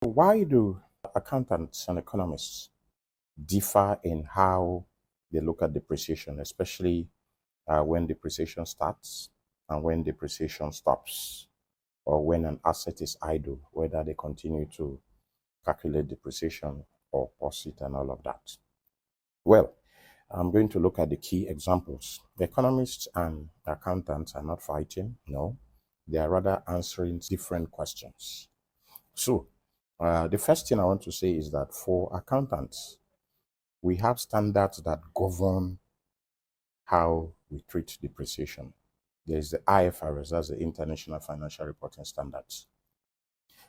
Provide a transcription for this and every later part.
Why do accountants and economists differ in how they look at depreciation, especially when depreciation starts and when depreciation stops, or when an asset is idle, whether they continue to calculate depreciation or pause it and all of that? Well, I'm going to look at the key examples. The economists and accountants are not fighting, no. They are rather answering different questions. So, the first thing I want to say is that for accountants, we have standards that govern how we treat depreciation. There's the IFRS, that's the International Financial Reporting Standards.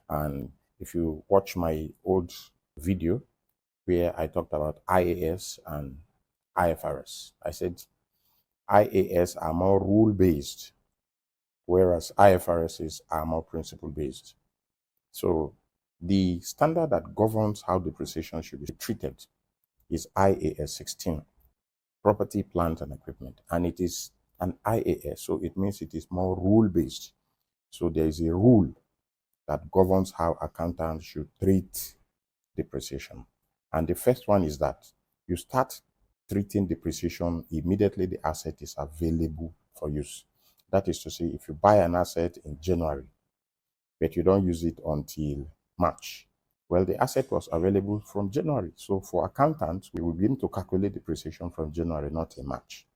And if you watch my old video where I talked about IAS and IFRS, I said IAS are more rule-based, whereas IFRSs are more principle-based. So the standard that governs how depreciation should be treated is IAS 16, Property, Plant and Equipment. And it is an IAS, so it means it is more rule-based. So there is a rule that governs how accountants should treat depreciation. And the first one is that you start treating depreciation immediately the asset is available for use. That is to say, if you buy an asset in January, but you don't use it until March, well, the asset was available from January. So for accountants, we will begin to calculate depreciation from January, not in March.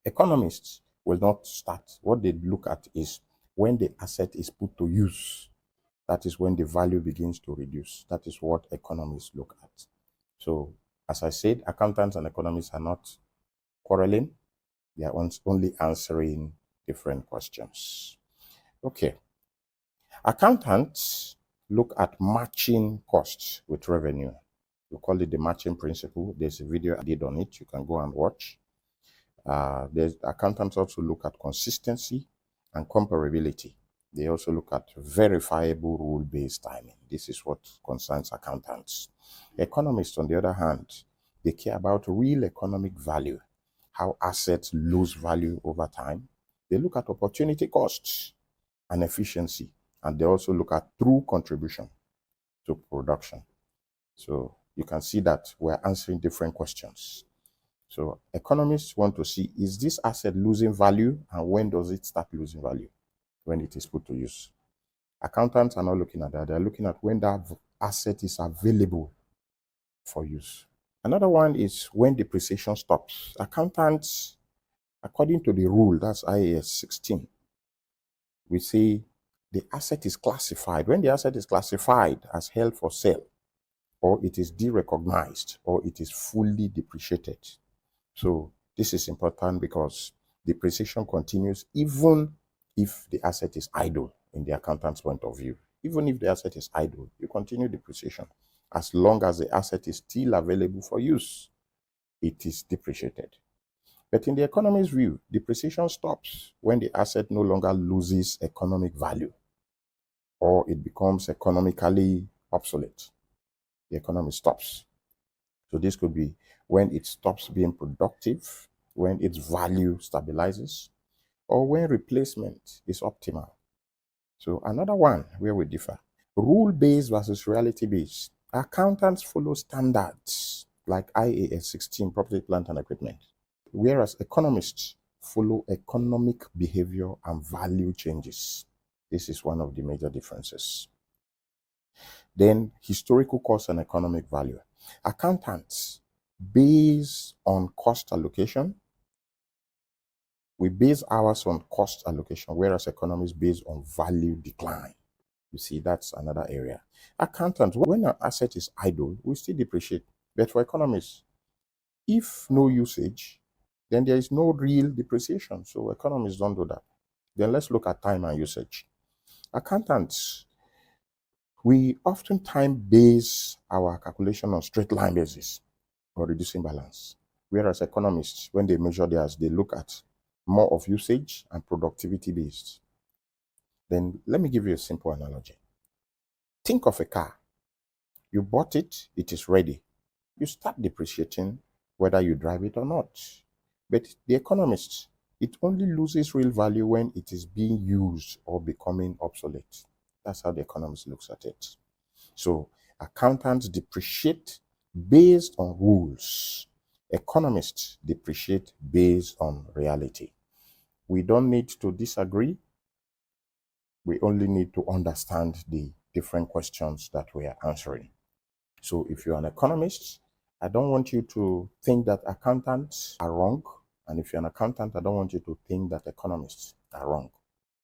Economists will not start. What they look at is when the asset is put to use. That is when the value begins to reduce. That is what economists look at. So, as I said, accountants and economists are not quarreling. They are only answering different questions. Okay. Accountants look at matching costs with revenue. We call it the matching principle. There's a video I did on it. You can go and watch. Accountants also look at consistency and comparability. They also look at verifiable rule-based timing. This is what concerns accountants. Economists, on the other hand, they care about real economic value, how assets lose value over time. They look at opportunity costs and efficiency, and they also look at true contribution to production. So you can see that we're answering different questions. So economists want to see, is this asset losing value, and when does it start losing value? When it is put to use. Accountants are not looking at that. They're looking at when that asset is available for use. Another one is when depreciation stops. Accountants, according to the rule, that's IAS 16, we say the asset is classified. When the asset is classified as held for sale, or it is derecognized, or it is fully depreciated. So this is important because depreciation continues even if the asset is idle in the accountant's point of view. Even if the asset is idle, you continue depreciation. As long as the asset is still available for use, it is depreciated. But in the economist's view, depreciation stops when the asset no longer loses economic value or it becomes economically obsolete. The economy stops. So this could be when it stops being productive, when its value stabilizes, or when replacement is optimal. So another one where we differ, rule-based versus reality-based. Accountants follow standards like IAS 16, property, plant, and equipment, whereas economists follow economic behavior and value changes. This is one of the major differences. Then historical cost and economic value. Accountants base on cost allocation. We base ours on cost allocation, whereas economists base on value decline. You see, that's another area. Accountants, when an asset is idle, we still depreciate. But for economists, if no usage, then there is no real depreciation. So economists don't do that. Then let's look at time and usage. Accountants, we oftentimes base our calculation on straight line basis or reducing balance. Whereas economists, when they measure theirs, they look at more of usage and productivity based. Then let me give you a simple analogy. Think of a car. You bought it, it is ready. You start depreciating whether you drive it or not. But the economists, it only loses real value when it is being used or becoming obsolete. That's how the economist looks at it. So accountants depreciate based on rules. Economists depreciate based on reality. We don't need to disagree. We only need to understand the different questions that we are answering. So if you're an economist, I don't want you to think that accountants are wrong. And if you're an accountant, I don't want you to think that economists are wrong.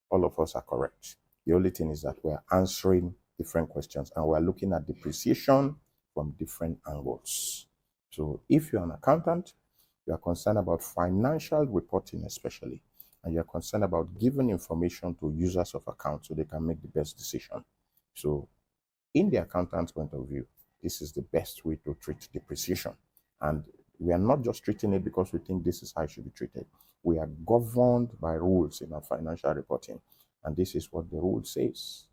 All of us are correct. The only thing is that we're answering different questions and we're looking at depreciation from different angles. So if you're an accountant, you are concerned about financial reporting especially, and you're concerned about giving information to users of accounts so they can make the best decision. So in the accountant's point of view, this is the best way to treat depreciation. And we are not just treating it because we think this is how it should be treated. We are governed by rules in our financial reporting. And this is what the rule says.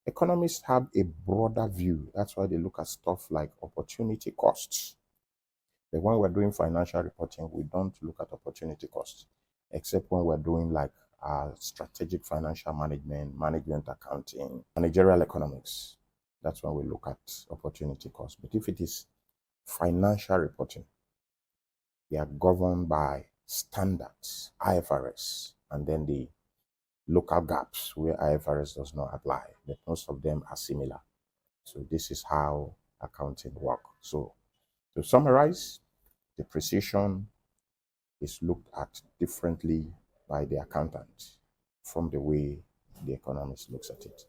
Economists have a broader view. That's why they look at stuff like opportunity costs. But when we're doing financial reporting, we don't look at opportunity costs, except when we're doing like strategic financial management, management accounting, managerial economics. That's when we look at opportunity costs. But if it is financial reporting, they are governed by standards, IFRS, and then the local gaps where IFRS does not apply. But most of them are similar. So this is how accounting works. So to summarize, depreciation is looked at differently by the accountant from the way the economist looks at it.